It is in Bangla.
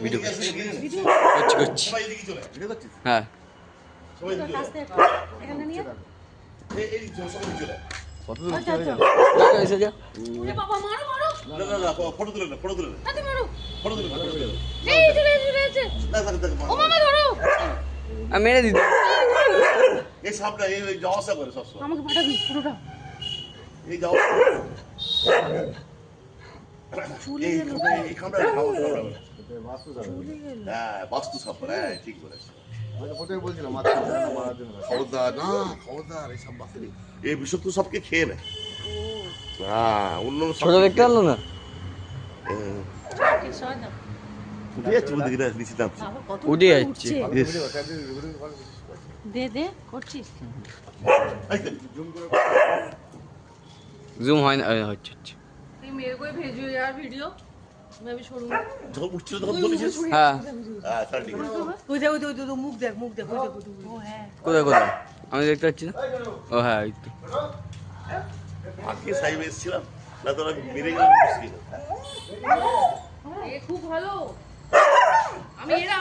ভিডিও করছি হ্যাঁ ফটো তুলে না ফটো তুলে না ফটো তুলে না আমি মেরে দিতে এই সামনে এই যাওয়া আসা করে সবসময় আমাকে পাঠাবি পুরোটা এই যাওয়া এই খামটা হ্যাঁ বাস্তু সাপ হ্যাঁ ঠিক বলেছে খবরদার না খবরদার এই সব বাসেরই এই বিষাক্ত সবকে খেয়ে নেয় হ্যাঁ অন্য ছোট দেখতে পারলো না উঠে যাচ্ছে বলতে কিনা নিচে নামছে উঠে যাচ্ছে দে দে করছিস জুম হয় না হচ্ছে তুই মেরে করে ভেজো यार वीडियो मैं भी छोड़ूंगा যখন উঠছিল তখন বলেছিস হ্যাঁ হ্যাঁ তাহলে ঠিক আছে ওই দে মুখ দেখ ও হ্যাঁ কোথায় কোথায় আমি দেখতে পাচ্ছি না ও হ্যাঁ এই তো আজকে সাইবে এসেছিলাম না তোরা মেরে গেলাম মুশকিল এ খুব ভালো আমি এরা